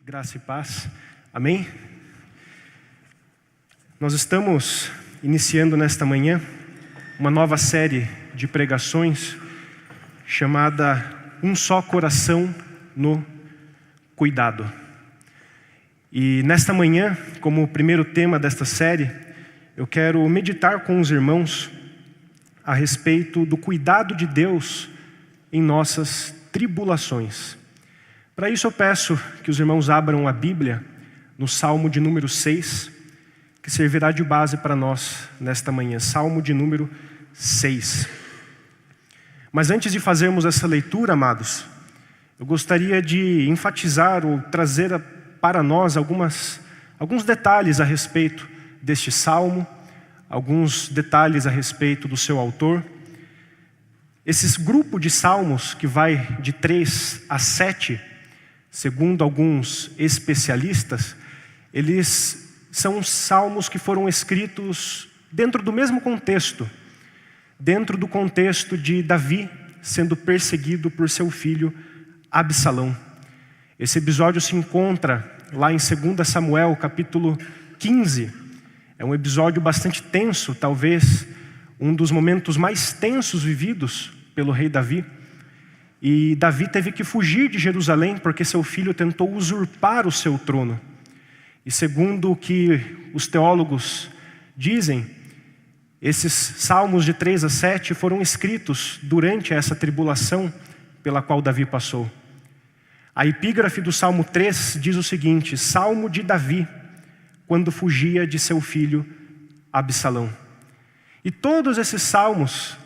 Graça e paz. Amém? Nós estamos iniciando nesta manhã uma nova série de pregações chamada Um Só Coração no Cuidado. E nesta manhã, como primeiro tema desta série, eu quero meditar com os irmãos a respeito do cuidado de Deus em nossas tribulações. Para isso eu peço que os irmãos abram a Bíblia no Salmo de número 6, que servirá de base para nós nesta manhã. Salmo de número 6. Mas antes de fazermos essa leitura, amados, eu gostaria de enfatizar ou trazer para nós alguns detalhes a respeito deste salmo, alguns detalhes a respeito do seu autor. Esse grupo de salmos que vai de 3 a 7, segundo alguns especialistas, eles são salmos que foram escritos dentro do mesmo contexto, dentro do contexto de Davi sendo perseguido por seu filho Absalão. Esse episódio se encontra lá em 2 Samuel, capítulo 15. É um episódio bastante tenso, talvez um dos momentos mais tensos vividos pelo rei Davi. E Davi teve que fugir de Jerusalém porque seu filho tentou usurpar o seu trono. E segundo o que os teólogos dizem, esses salmos de 3 a 7 foram escritos durante essa tribulação pela qual Davi passou. A epígrafe do Salmo 3 diz o seguinte: Salmo de Davi, quando fugia de seu filho Absalão. E todos esses salmos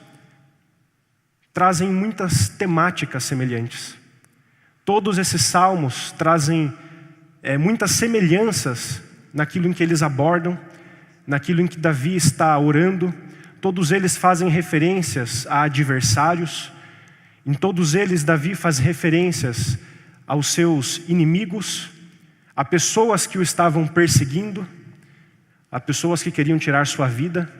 trazem muitas temáticas semelhantes. Todos esses salmos trazem muitas semelhanças naquilo em que eles abordam, naquilo em que Davi está orando. Todos eles fazem referências a adversários. Em todos eles, Davi faz referências aos seus inimigos, a pessoas que o estavam perseguindo, a pessoas que queriam tirar sua vida.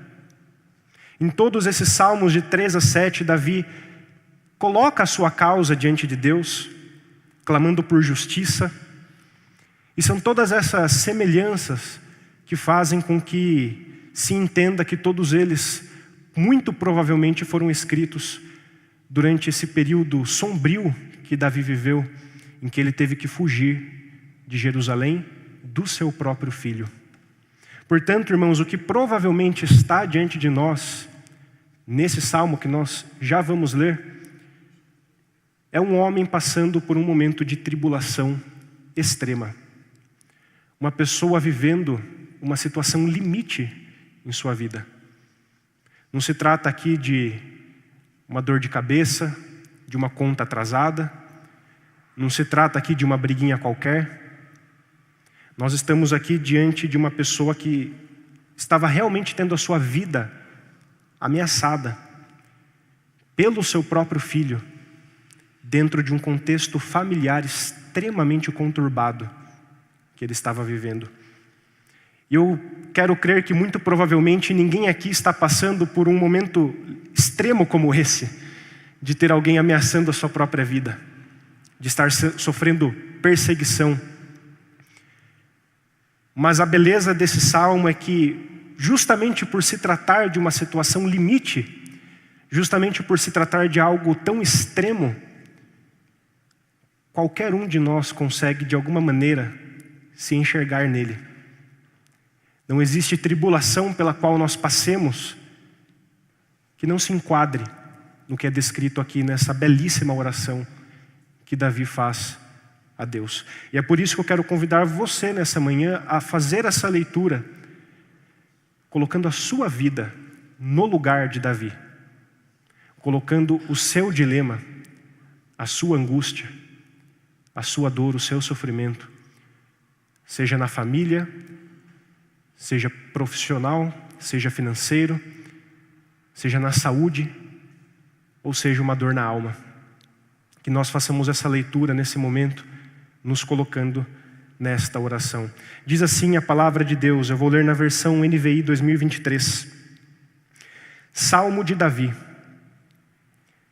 Em todos esses salmos de 3 a 7, Davi coloca a sua causa diante de Deus, clamando por justiça. E são todas essas semelhanças que fazem com que se entenda que todos eles, muito provavelmente, foram escritos durante esse período sombrio que Davi viveu, em que ele teve que fugir de Jerusalém do seu próprio filho. Portanto, irmãos, o que provavelmente está diante de nós, nesse salmo que nós já vamos ler, é um homem passando por um momento de tribulação extrema. Uma pessoa vivendo uma situação limite em sua vida. Não se trata aqui de uma dor de cabeça, de uma conta atrasada. Não se trata aqui de uma briguinha qualquer. Nós estamos aqui diante de uma pessoa que estava realmente tendo a sua vida ameaçada pelo seu próprio filho, dentro de um contexto familiar extremamente conturbado que ele estava vivendo. E eu quero crer que muito provavelmente ninguém aqui está passando por um momento extremo como esse, de ter alguém ameaçando a sua própria vida, de estar sofrendo perseguição. Mas a beleza desse salmo é que, justamente por se tratar de uma situação limite, justamente por se tratar de algo tão extremo, qualquer um de nós consegue, de alguma maneira, se enxergar nele. Não existe tribulação pela qual nós passemos que não se enquadre no que é descrito aqui nessa belíssima oração que Davi faz a Deus. E é por isso que eu quero convidar você nessa manhã a fazer essa leitura, colocando a sua vida no lugar de Davi, colocando o seu dilema, a sua angústia, a sua dor, o seu sofrimento, seja na família, seja profissional, seja financeiro, seja na saúde, ou seja uma dor na alma. Que nós façamos essa leitura nesse momento, nos colocando nesta oração. Diz assim a palavra de Deus, eu vou ler na versão NVI 2023. Salmo de Davi.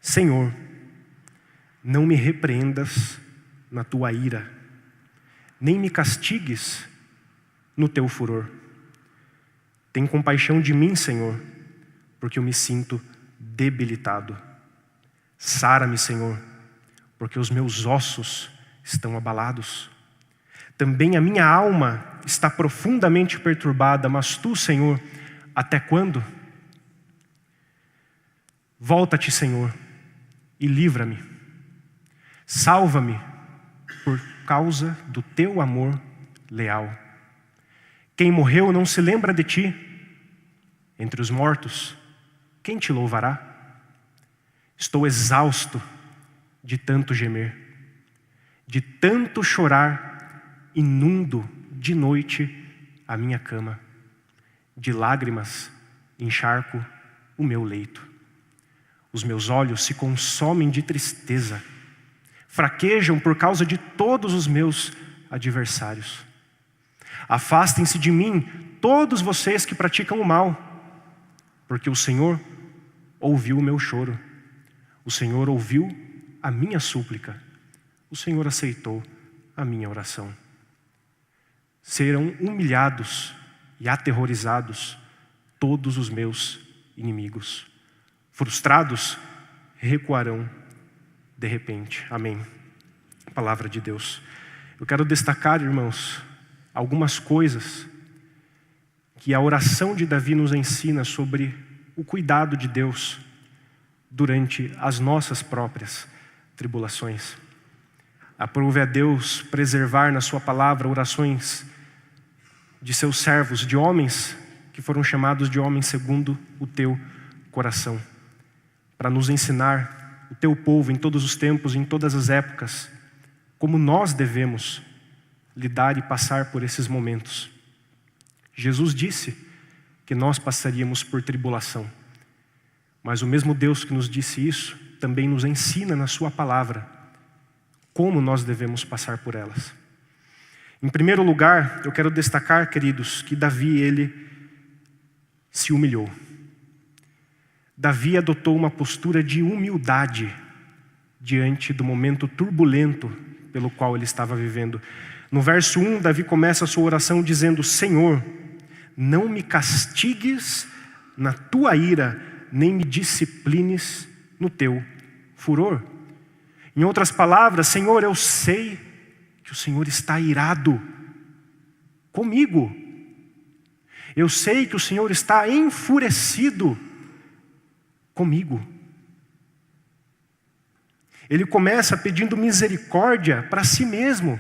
Senhor, não me repreendas na tua ira, nem me castigues no teu furor. Tem compaixão de mim, Senhor, porque eu me sinto debilitado. Sara-me, Senhor, porque os meus ossos estão abalados. Também a minha alma está profundamente perturbada, mas tu, Senhor, até quando? Volta-te, Senhor, e livra-me. Salva-me por causa do teu amor leal. Quem morreu não se lembra de ti. Entre os mortos, quem te louvará? Estou exausto de tanto gemer, de tanto chorar, inundo de noite a minha cama. De lágrimas encharco o meu leito. Os meus olhos se consomem de tristeza, fraquejam por causa de todos os meus adversários. Afastem-se de mim todos vocês que praticam o mal, porque o Senhor ouviu o meu choro, o Senhor ouviu a minha súplica, o Senhor aceitou a minha oração. Serão humilhados e aterrorizados todos os meus inimigos. Frustrados, recuarão de repente. Amém. Palavra de Deus. Eu quero destacar, irmãos, algumas coisas que a oração de Davi nos ensina sobre o cuidado de Deus durante as nossas próprias tribulações. Aprove a Deus preservar na sua palavra orações de seus servos, de homens que foram chamados de homens segundo o teu coração, para nos ensinar, o teu povo, em todos os tempos, em todas as épocas, como nós devemos lidar e passar por esses momentos. Jesus disse que nós passaríamos por tribulação, mas o mesmo Deus que nos disse isso também nos ensina na sua palavra como nós devemos passar por elas. Em primeiro lugar, eu quero destacar, queridos, que Davi, ele se humilhou. Davi adotou uma postura de humildade diante do momento turbulento pelo qual ele estava vivendo. No verso 1, Davi começa a sua oração dizendo: Senhor, não me castigues na tua ira, nem me disciplines no teu furor. Em outras palavras, Senhor, eu sei que o Senhor está irado comigo. Eu sei que o Senhor está enfurecido comigo. Ele começa pedindo misericórdia para si mesmo.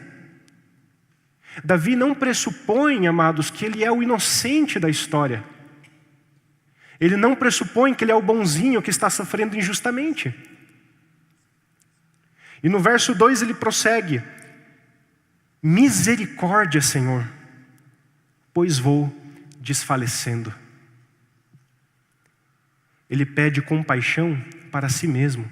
Davi não pressupõe, amados, que ele é o inocente da história. Ele não pressupõe que ele é o bonzinho que está sofrendo injustamente. E no verso 2 ele prossegue: misericórdia, Senhor, pois vou desfalecendo. Ele pede compaixão para si mesmo.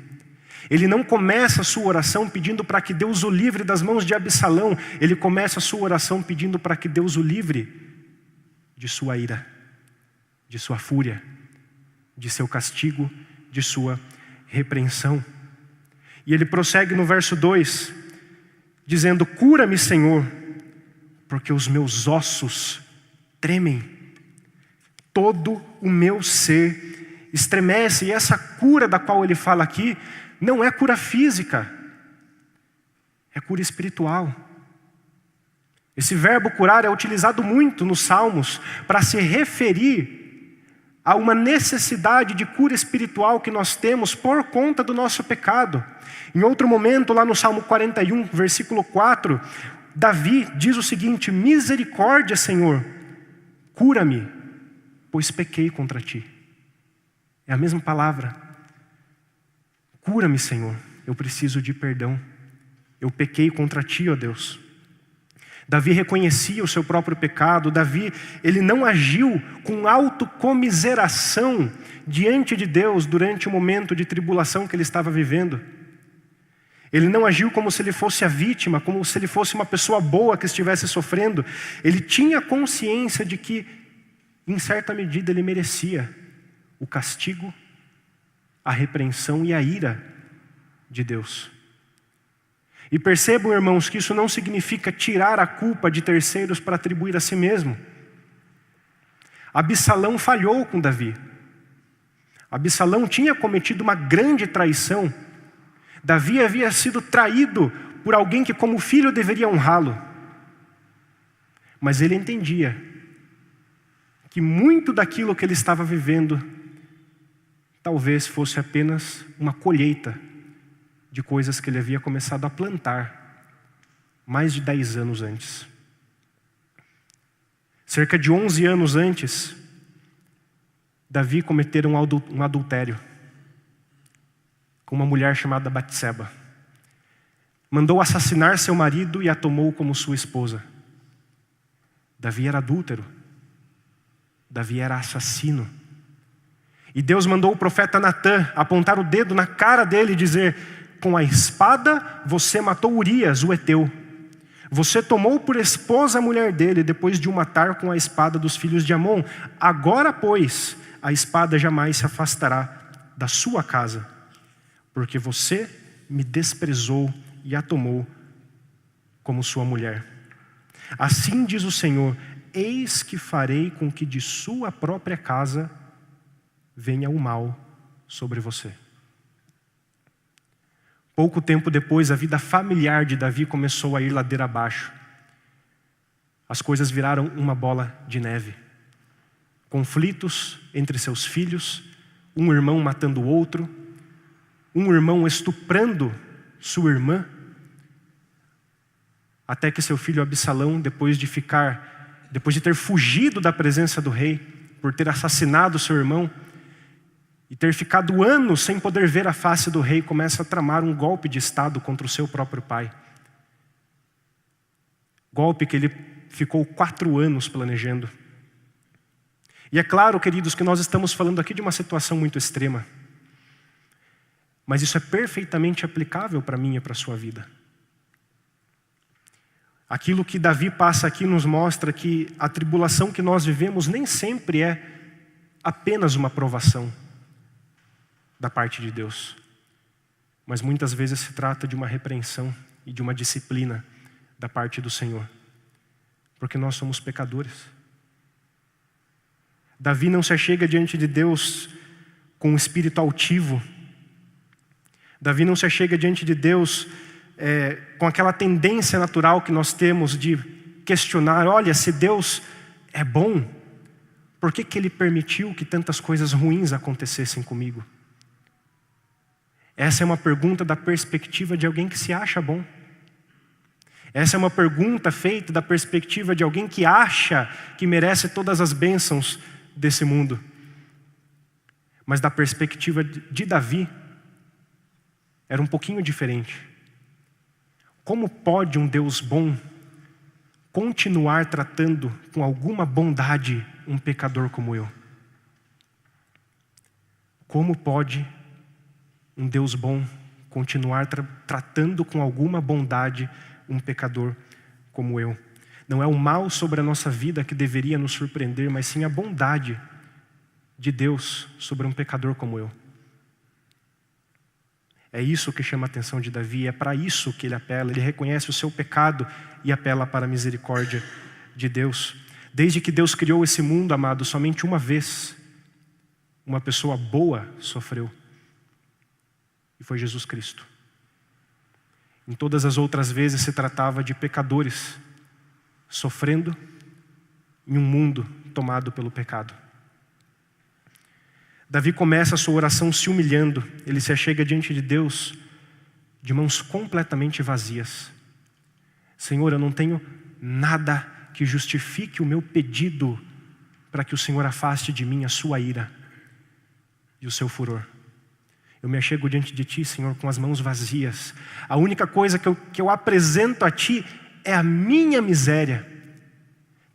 Ele não começa a sua oração pedindo para que Deus o livre das mãos de Absalão. Ele começa a sua oração pedindo para que Deus o livre de sua ira, de sua fúria, de seu castigo, de sua repreensão. E ele prossegue no verso 2, dizendo: cura-me, Senhor, porque os meus ossos tremem. Todo o meu ser estremece. E essa cura da qual ele fala aqui não é cura física, é cura espiritual. Esse verbo curar é utilizado muito nos Salmos para se referir a uma necessidade de cura espiritual que nós temos por conta do nosso pecado. Em outro momento, lá no Salmo 41, versículo 4, Davi diz o seguinte: misericórdia, Senhor, cura-me, pois pequei contra ti. É a mesma palavra. Cura-me, Senhor, eu preciso de perdão. Eu pequei contra ti, ó Deus. Davi reconhecia o seu próprio pecado. Davi, ele não agiu com autocomiseração diante de Deus durante o momento de tribulação que ele estava vivendo. Ele não agiu como se ele fosse a vítima, como se ele fosse uma pessoa boa que estivesse sofrendo. Ele tinha consciência de que, em certa medida, ele merecia o castigo, a repreensão e a ira de Deus. E percebam, irmãos, que isso não significa tirar a culpa de terceiros para atribuir a si mesmo. Absalão falhou com Davi. Absalão tinha cometido uma grande traição. Davi havia sido traído por alguém que como filho deveria honrá-lo. Mas ele entendia que muito daquilo que ele estava vivendo talvez fosse apenas uma colheita de coisas que ele havia começado a plantar mais de 10 anos antes. Cerca de 11 anos antes, Davi cometeu um adultério com uma mulher chamada Batseba. Mandou assassinar seu marido e a tomou como sua esposa. Davi era adúltero. Davi era assassino. E Deus mandou o profeta Natã apontar o dedo na cara dele e dizer: com a espada você matou Urias, o heteu. Você tomou por esposa a mulher dele, depois de o matar com a espada dos filhos de Amon. Agora, pois, a espada jamais se afastará da sua casa, porque você me desprezou e a tomou como sua mulher. Assim diz o Senhor: eis que farei com que de sua própria casa venha o mal sobre você. Pouco tempo depois, a vida familiar de Davi começou a ir ladeira abaixo. As coisas viraram uma bola de neve. Conflitos entre seus filhos, um irmão matando o outro, um irmão estuprando sua irmã, até que seu filho Absalão, depois de ter fugido da presença do rei, por ter assassinado seu irmão, e ter ficado anos sem poder ver a face do rei, começa a tramar um golpe de estado contra o seu próprio pai. Golpe que ele ficou 4 anos planejando. E é claro, queridos, que nós estamos falando aqui de uma situação muito extrema. Mas isso é perfeitamente aplicável para mim e para a sua vida. Aquilo que Davi passa aqui nos mostra que a tribulação que nós vivemos nem sempre é apenas uma provação da parte de Deus, mas muitas vezes se trata de uma repreensão e de uma disciplina da parte do Senhor, porque nós somos pecadores. Davi não se achega diante de Deus com um espírito altivo. Davi não se achega diante de Deus com aquela tendência natural que nós temos de questionar: olha, se Deus é bom, por que Ele permitiu que tantas coisas ruins acontecessem comigo? Essa é uma pergunta da perspectiva de alguém que se acha bom. Essa é uma pergunta feita da perspectiva de alguém que acha que merece todas as bênçãos desse mundo. Mas da perspectiva de Davi, era um pouquinho diferente. Como pode um Deus bom continuar tratando com alguma bondade um pecador como eu? Como pode um Deus bom continuar tratando com alguma bondade um pecador como eu? Não é o mal sobre a nossa vida que deveria nos surpreender, mas sim a bondade de Deus sobre um pecador como eu. É isso que chama a atenção de Davi, é para isso que ele apela. Ele reconhece o seu pecado e apela para a misericórdia de Deus. Desde que Deus criou esse mundo, amado, somente uma vez uma pessoa boa sofreu. E foi Jesus Cristo. Em todas as outras vezes se tratava de pecadores sofrendo em um mundo tomado pelo pecado. Davi começa a sua oração se humilhando. Ele se achega diante de Deus de mãos completamente vazias. Senhor, eu não tenho nada que justifique o meu pedido para que o Senhor afaste de mim a sua ira e o seu furor. Eu me achego diante de Ti, Senhor, com as mãos vazias. A única coisa que eu apresento a Ti é a minha miséria.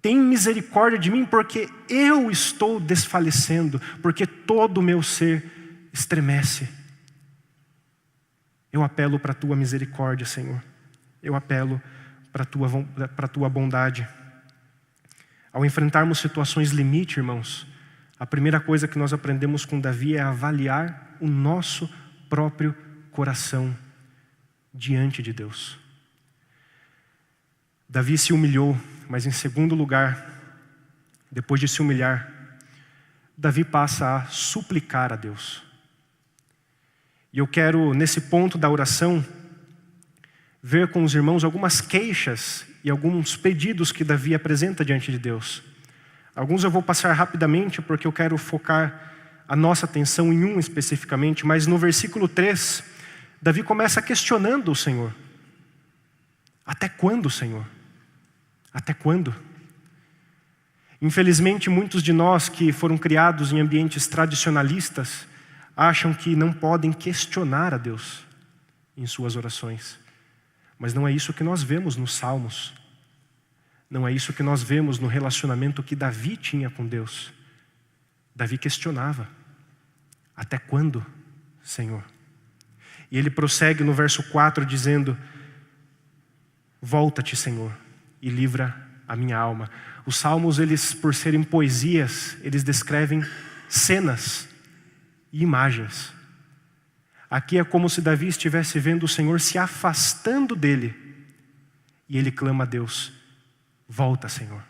Tem misericórdia de mim, porque eu estou desfalecendo, porque todo o meu ser estremece. Eu apelo para a Tua misericórdia, Senhor. Eu apelo para a Tua bondade. Ao enfrentarmos situações limite, irmãos, a primeira coisa que nós aprendemos com Davi é avaliar o nosso próprio coração diante de Deus. Davi se humilhou, mas em segundo lugar, depois de se humilhar, Davi passa a suplicar a Deus. E eu quero, nesse ponto da oração, ver com os irmãos algumas queixas e alguns pedidos que Davi apresenta diante de Deus. Alguns eu vou passar rapidamente, porque eu quero focar a nossa atenção em um especificamente, mas no versículo 3, Davi começa questionando o Senhor. Até quando, Senhor? Até quando? Infelizmente, muitos de nós que foram criados em ambientes tradicionalistas acham que não podem questionar a Deus em suas orações. Mas não é isso que nós vemos nos Salmos. Não é isso que nós vemos no relacionamento que Davi tinha com Deus. Davi questionava: até quando, Senhor? E ele prossegue no verso 4 dizendo: volta-te, Senhor, e livra a minha alma. Os salmos, eles, por serem poesias, eles descrevem cenas e imagens. Aqui é como se Davi estivesse vendo o Senhor se afastando dele. E ele clama a Deus: volta, Senhor.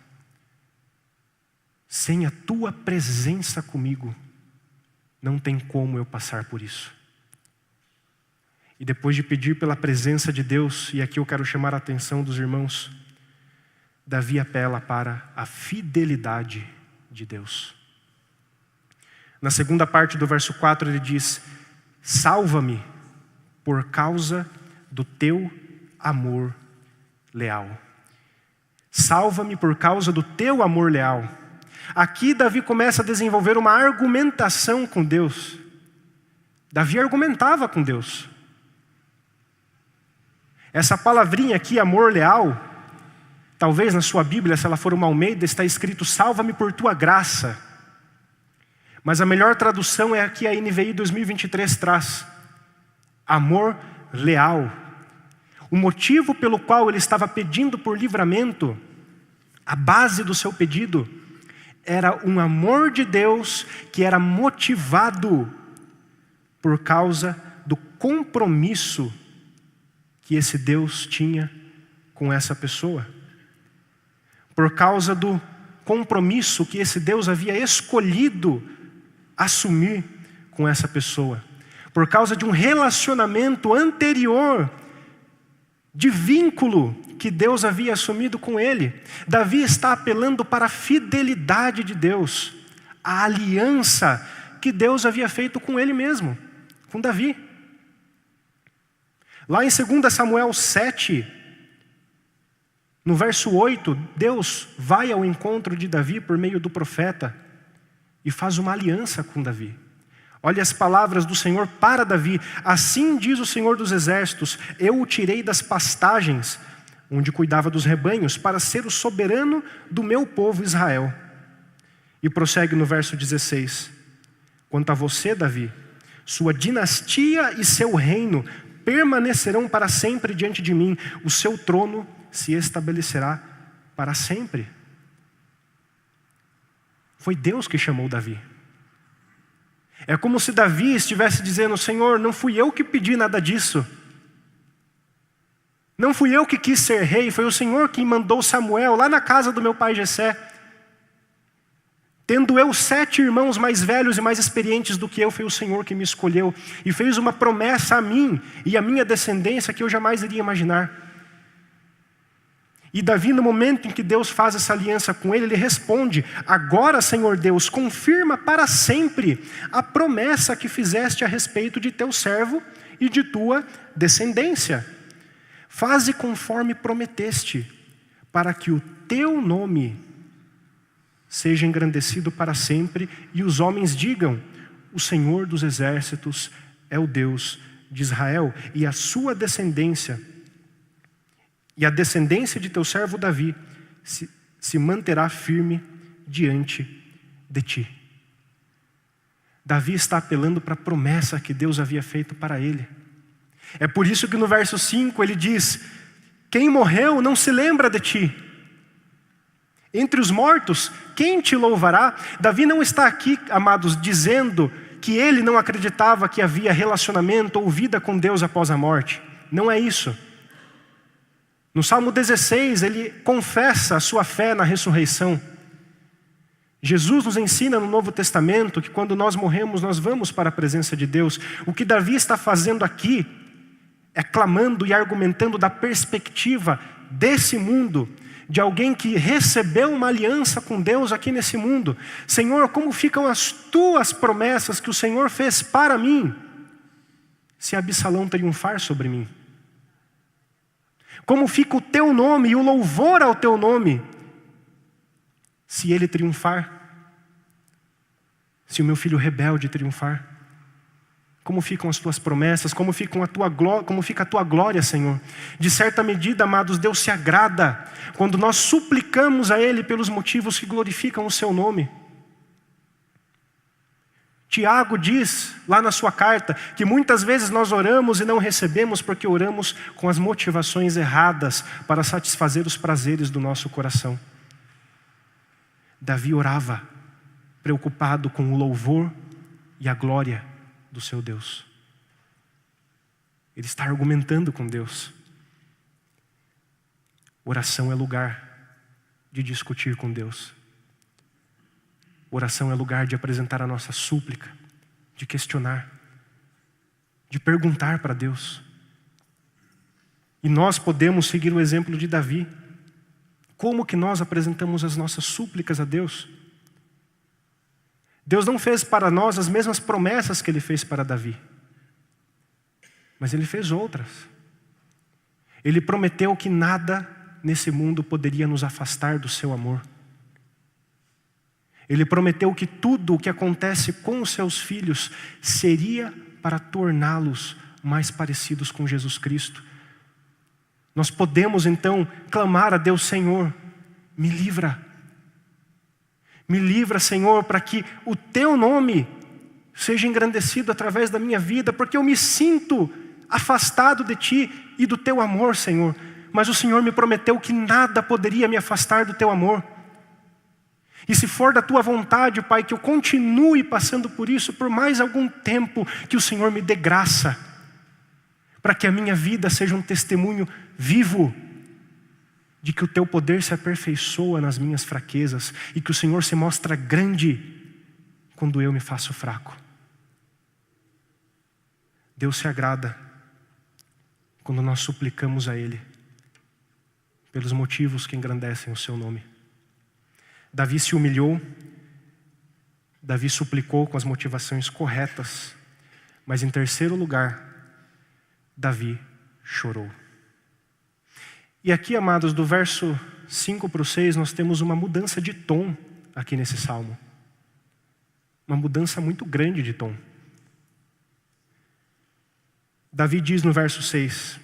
Sem a tua presença comigo, não tem como eu passar por isso. E depois de pedir pela presença de Deus, e aqui eu quero chamar a atenção dos irmãos, Davi apela para a fidelidade de Deus. Na segunda parte do verso 4 ele diz: salva-me por causa do teu amor leal. Salva-me por causa do teu amor leal. Aqui Davi começa a desenvolver uma argumentação com Deus. Davi argumentava com Deus. Essa palavrinha aqui, amor leal, talvez na sua Bíblia, se ela for uma Almeida, está escrito: salva-me por tua graça. Mas a melhor tradução é a que a NVI 2023 traz: amor leal. O motivo pelo qual ele estava pedindo por livramento, a base do seu pedido, era um amor de Deus que era motivado por causa do compromisso que esse Deus tinha com essa pessoa. Por causa do compromisso que esse Deus havia escolhido assumir com essa pessoa. Por causa de um relacionamento anterior, de vínculo que Deus havia assumido com ele. Davi está apelando para a fidelidade de Deus, a aliança que Deus havia feito com ele mesmo, com Davi. Lá em 2 Samuel 7, no verso 8, Deus vai ao encontro de Davi por meio do profeta e faz uma aliança com Davi. Olha as palavras do Senhor para Davi: assim diz o Senhor dos Exércitos, eu o tirei das pastagens, onde cuidava dos rebanhos, para ser o soberano do meu povo Israel. E prossegue no verso 16: quanto a você, Davi, sua dinastia e seu reino permanecerão para sempre diante de mim, o seu trono se estabelecerá para sempre. Foi Deus que chamou Davi. É como se Davi estivesse dizendo: Senhor, não fui eu que pedi nada disso. Não fui eu que quis ser rei, foi o Senhor que mandou Samuel lá na casa do meu pai Jessé. Tendo eu 7 irmãos mais velhos e mais experientes do que eu, foi o Senhor que me escolheu e fez uma promessa a mim e à minha descendência que eu jamais iria imaginar. E Davi, no momento em que Deus faz essa aliança com ele, ele responde: agora, Senhor Deus, confirma para sempre a promessa que fizeste a respeito de teu servo e de tua descendência. Faze conforme prometeste, para que o teu nome seja engrandecido para sempre, e os homens digam: o Senhor dos Exércitos é o Deus de Israel, e a sua descendência, e a descendência de teu servo Davi, se manterá firme diante de ti. Davi está apelando para a promessa que Deus havia feito para ele. É por isso que no verso 5 ele diz: quem morreu não se lembra de ti. Entre os mortos, quem te louvará? Davi não está aqui, amados, dizendo que ele não acreditava que havia relacionamento ou vida com Deus após a morte. Não é isso. No Salmo 16, ele confessa a sua fé na ressurreição. Jesus nos ensina no Novo Testamento que quando nós morremos, nós vamos para a presença de Deus. O que Davi está fazendo aqui é clamando e argumentando da perspectiva desse mundo, de alguém que recebeu uma aliança com Deus aqui nesse mundo. Senhor, como ficam as tuas promessas que o Senhor fez para mim, se Absalão triunfar sobre mim? Como fica o teu nome e o louvor ao teu nome, se ele triunfar? Se o meu filho rebelde triunfar? Como ficam as tuas promessas? Como fica a tua glória, Senhor? De certa medida, amados, Deus se agrada quando nós suplicamos a Ele pelos motivos que glorificam o seu nome. Tiago diz lá na sua carta que muitas vezes nós oramos e não recebemos porque oramos com as motivações erradas para satisfazer os prazeres do nosso coração. Davi orava preocupado com o louvor e a glória do seu Deus. Ele está argumentando com Deus. Oração é lugar de discutir com Deus. Oração é lugar de apresentar a nossa súplica, de questionar, de perguntar para Deus. E nós podemos seguir o exemplo de Davi. Como que nós apresentamos as nossas súplicas a Deus? Deus não fez para nós as mesmas promessas que Ele fez para Davi, mas Ele fez outras. Ele prometeu que nada nesse mundo poderia nos afastar do seu amor. Ele prometeu que tudo o que acontece com os seus filhos seria para torná-los mais parecidos com Jesus Cristo. Nós podemos então clamar a Deus: Senhor, me livra. Me livra, Senhor, para que o teu nome seja engrandecido através da minha vida, porque eu me sinto afastado de ti e do teu amor, Senhor. Mas o Senhor me prometeu que nada poderia me afastar do teu amor. E se for da tua vontade, Pai, que eu continue passando por isso por mais algum tempo, que o Senhor me dê graça, para que a minha vida seja um testemunho vivo de que o teu poder se aperfeiçoa nas minhas fraquezas e que o Senhor se mostra grande quando eu me faço fraco. Deus se agrada quando nós suplicamos a Ele pelos motivos que engrandecem o seu nome. Davi se humilhou, Davi suplicou com as motivações corretas, mas em terceiro lugar, Davi chorou. E aqui, amados, do verso 5 para o 6, nós temos uma mudança de tom aqui nesse salmo. Uma mudança muito grande de tom. Davi diz no verso 6,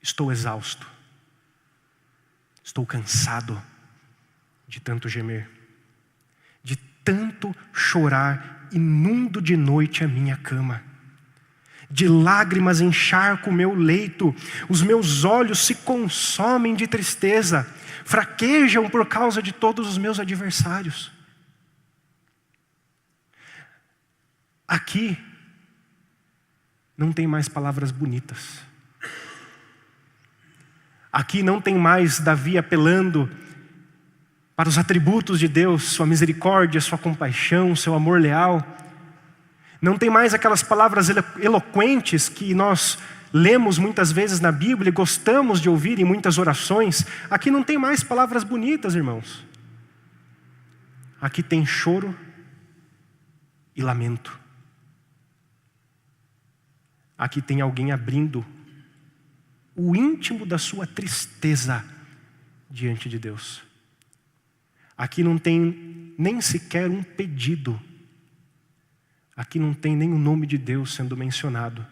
estou exausto, estou cansado de tanto gemer, de tanto chorar, inundo de noite a minha cama. De lágrimas encharco o meu leito, os meus olhos se consomem de tristeza, fraquejam por causa de todos os meus adversários. Aqui não tem mais palavras bonitas. Aqui não tem mais Davi apelando para os atributos de Deus, sua misericórdia, sua compaixão, seu amor leal. Não tem mais aquelas palavras eloquentes que nós lemos muitas vezes na Bíblia e gostamos de ouvir em muitas orações. Aqui não tem mais palavras bonitas, irmãos. Aqui tem choro e lamento. Aqui tem alguém abrindo o íntimo da sua tristeza diante de Deus. Aqui não tem nem sequer um pedido. Aqui não tem nem o nome de Deus sendo mencionado.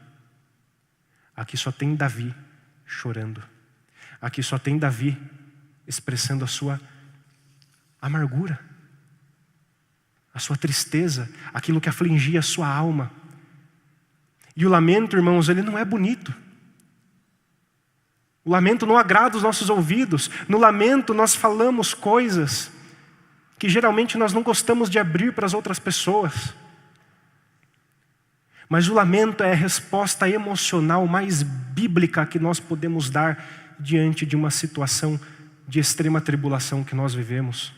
Aqui só tem Davi chorando. Aqui só tem Davi expressando a sua amargura, a sua tristeza, aquilo que afligia a sua alma. E o lamento, irmãos, ele não é bonito. O lamento não agrada os nossos ouvidos. No lamento nós falamos coisas que geralmente nós não gostamos de abrir para as outras pessoas. Mas o lamento é a resposta emocional mais bíblica que nós podemos dar diante de uma situação de extrema tribulação que nós vivemos.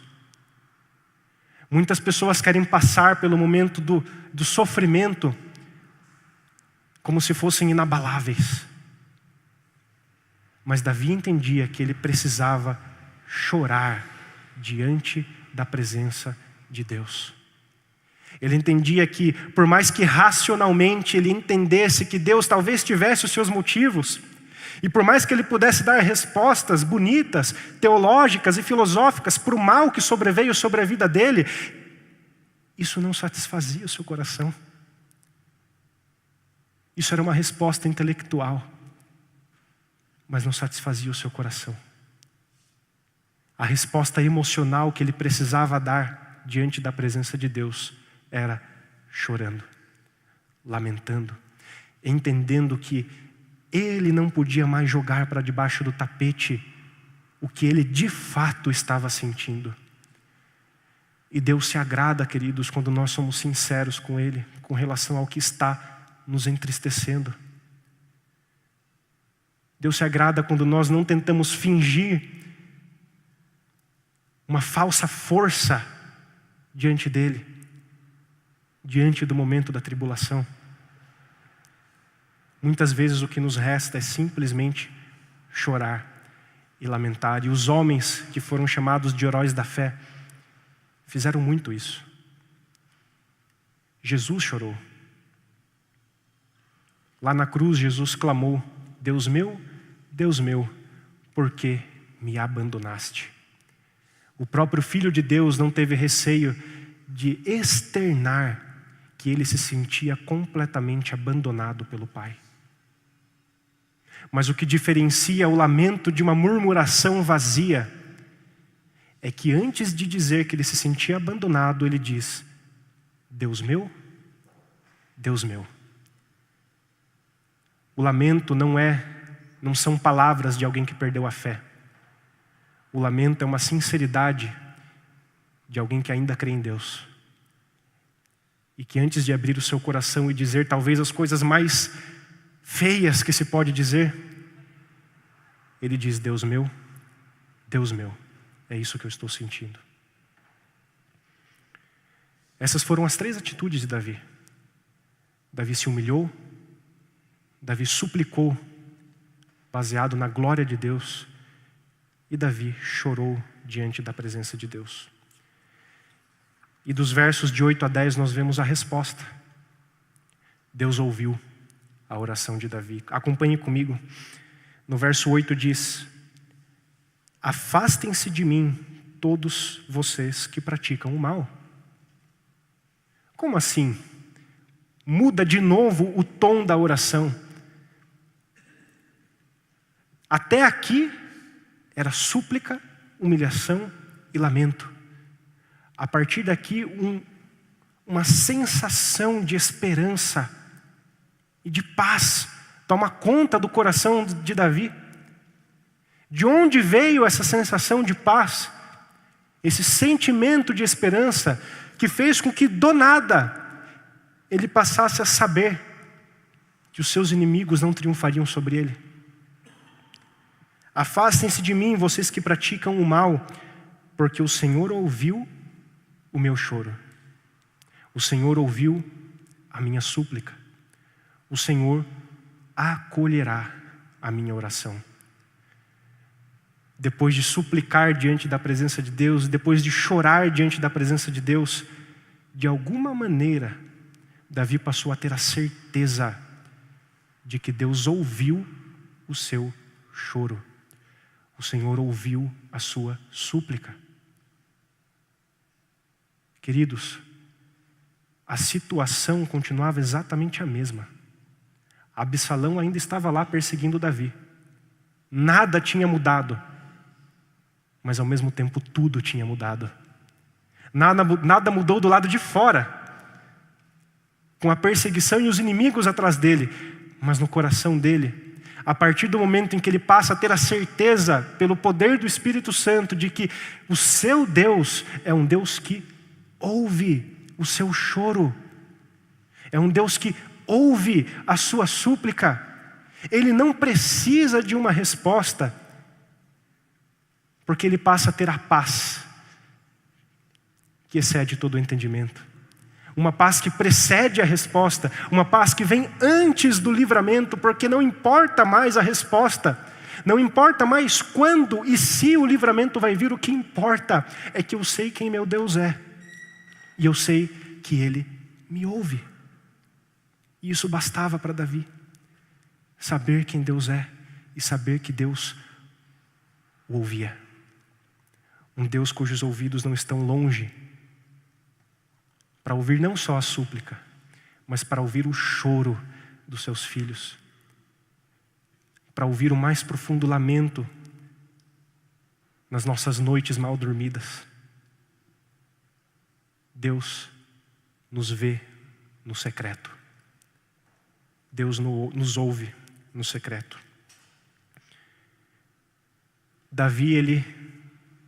Muitas pessoas querem passar pelo momento do sofrimento como se fossem inabaláveis. Mas Davi entendia que ele precisava chorar diante da presença de Deus. Ele entendia que, por mais que racionalmente ele entendesse que Deus talvez tivesse os seus motivos, e por mais que ele pudesse dar respostas bonitas, teológicas e filosóficas para o mal que sobreveio sobre a vida dele, isso não satisfazia o seu coração. Isso era uma resposta intelectual, mas não satisfazia o seu coração. A resposta emocional que ele precisava dar diante da presença de Deus era chorando, lamentando, entendendo que ele não podia mais jogar para debaixo do tapete o que ele de fato estava sentindo. E Deus se agrada, queridos, quando nós somos sinceros com Ele, com relação ao que está nos entristecendo. Deus se agrada quando nós não tentamos fingir uma falsa força diante dEle, diante do momento da tribulação. Muitas vezes o que nos resta é simplesmente chorar e lamentar. E os homens que foram chamados de heróis da fé fizeram muito isso. Jesus chorou. Lá na cruz, Jesus clamou: Deus meu, por que me abandonaste? O próprio Filho de Deus não teve receio de externar que ele se sentia completamente abandonado pelo Pai. Mas o que diferencia o lamento de uma murmuração vazia é que antes de dizer que ele se sentia abandonado, ele diz: Deus meu, Deus meu. O lamento não são palavras de alguém que perdeu a fé. O lamento é uma sinceridade de alguém que ainda crê em Deus. E que antes de abrir o seu coração e dizer talvez as coisas mais feias que se pode dizer, ele diz: Deus meu, é isso que eu estou sentindo. Essas foram as 3 atitudes de Davi. Davi se humilhou, Davi suplicou, baseado na glória de Deus, e Davi chorou diante da presença de Deus. E dos versos de 8 a 10 nós vemos a resposta. Deus ouviu a oração de Davi. Acompanhe comigo. No verso 8 diz: afastem-se de mim todos vocês que praticam o mal. Como assim? Muda de novo o tom da oração. Até aqui era súplica, humilhação e lamento. A partir daqui, uma sensação de esperança e de paz toma conta do coração de Davi. De onde veio essa sensação de paz? Esse sentimento de esperança que fez com que, do nada, ele passasse a saber que os seus inimigos não triunfariam sobre ele. Afastem-se de mim, vocês que praticam o mal, porque o Senhor ouviu o meu choro. O Senhor ouviu a minha súplica. O Senhor acolherá a minha oração. Depois de suplicar diante da presença de Deus, depois de chorar diante da presença de Deus, de alguma maneira, Davi passou a ter a certeza de que Deus ouviu o seu choro. O Senhor ouviu a sua súplica. Queridos, a situação continuava exatamente a mesma. Absalão ainda estava lá perseguindo Davi. Nada tinha mudado. Mas ao mesmo tempo tudo tinha mudado. Nada mudou do lado de fora, com a perseguição e os inimigos atrás dele. Mas no coração dele, a partir do momento em que ele passa a ter a certeza, pelo poder do Espírito Santo, de que o seu Deus é um Deus que ouve o seu choro. É um Deus que ouve a sua súplica. Ele não precisa de uma resposta, porque ele passa a ter a paz que excede todo o entendimento. Uma paz que precede a resposta, uma paz que vem antes do livramento, porque não importa mais a resposta, não importa mais quando e se o livramento vai vir, o que importa é que eu sei quem meu Deus é, e eu sei que Ele me ouve. E isso bastava para Davi, saber quem Deus é e saber que Deus o ouvia. Um Deus cujos ouvidos não estão longe, para ouvir não só a súplica, mas para ouvir o choro dos seus filhos, para ouvir o mais profundo lamento nas nossas noites mal dormidas. Deus nos vê no secreto. Deus nos ouve no secreto. Davi, ele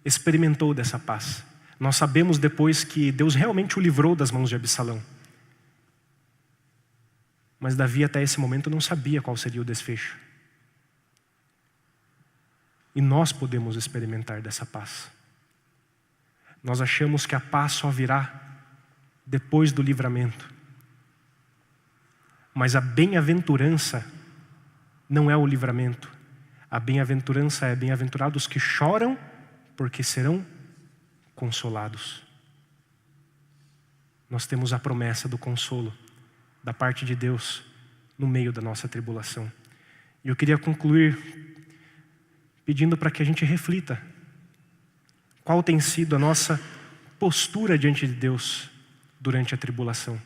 experimentou dessa paz. Nós sabemos depois que Deus realmente o livrou das mãos de Absalão. Mas Davi até esse momento não sabia qual seria o desfecho. E nós podemos experimentar dessa paz. Nós achamos que a paz só virá depois do livramento. Mas a bem-aventurança não é o livramento. A bem-aventurança é bem-aventurados que choram, porque serão consolados. Nós temos a promessa do consolo da parte de Deus no meio da nossa tribulação. E eu queria concluir pedindo para que a gente reflita qual tem sido a nossa postura diante de Deus durante a tribulação.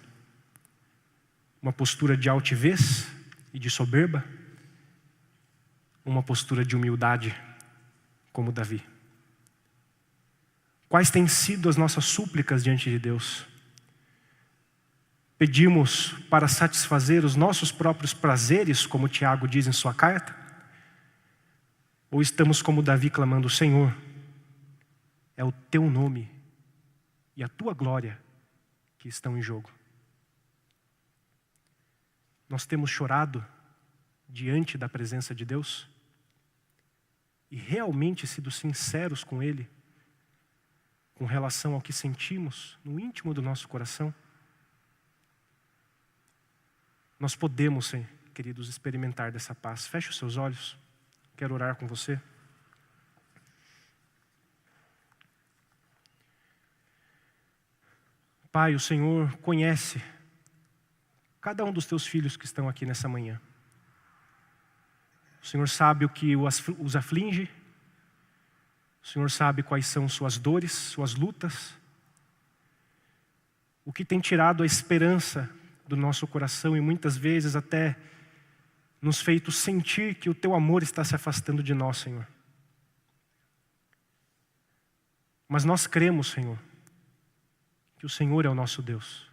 Uma postura de altivez e de soberba? Uma postura de humildade, como Davi? Quais têm sido as nossas súplicas diante de Deus? Pedimos para satisfazer os nossos próprios prazeres, como Tiago diz em sua carta? Ou estamos como Davi clamando: Senhor, é o teu nome e a tua glória que estão em jogo? Nós temos chorado diante da presença de Deus e realmente sido sinceros com Ele com relação ao que sentimos no íntimo do nosso coração? Nós podemos, queridos, experimentar dessa paz. Feche os seus olhos. Quero orar com você. Pai, o Senhor conhece cada um dos teus filhos que estão aqui nessa manhã. O Senhor sabe o que os aflige. O Senhor sabe quais são suas dores, suas lutas. O que tem tirado a esperança do nosso coração e muitas vezes até nos feito sentir que o teu amor está se afastando de nós, Senhor. Mas nós cremos, Senhor, que o Senhor é o nosso Deus.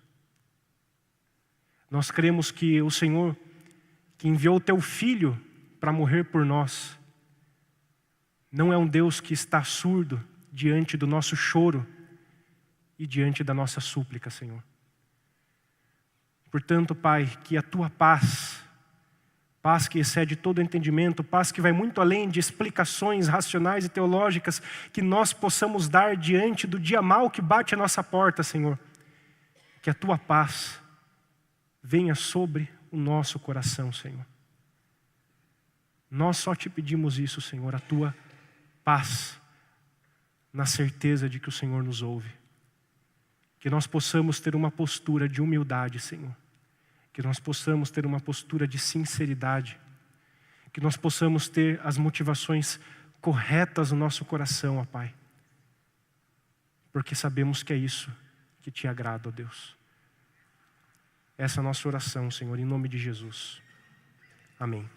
Nós cremos que o Senhor, que enviou o teu Filho para morrer por nós, não é um Deus que está surdo diante do nosso choro e diante da nossa súplica, Senhor. Portanto, Pai, que a tua paz, paz que excede todo entendimento, paz que vai muito além de explicações racionais e teológicas, que nós possamos dar diante do dia mau que bate à nossa porta, Senhor. Que a tua paz venha sobre o nosso coração, Senhor. Nós só te pedimos isso, Senhor, a tua paz, na certeza de que o Senhor nos ouve. Que nós possamos ter uma postura de humildade, Senhor. Que nós possamos ter uma postura de sinceridade. Que nós possamos ter as motivações corretas no nosso coração, ó Pai. Porque sabemos que é isso que te agrada, ó Deus. Essa é a nossa oração, Senhor, em nome de Jesus. Amém.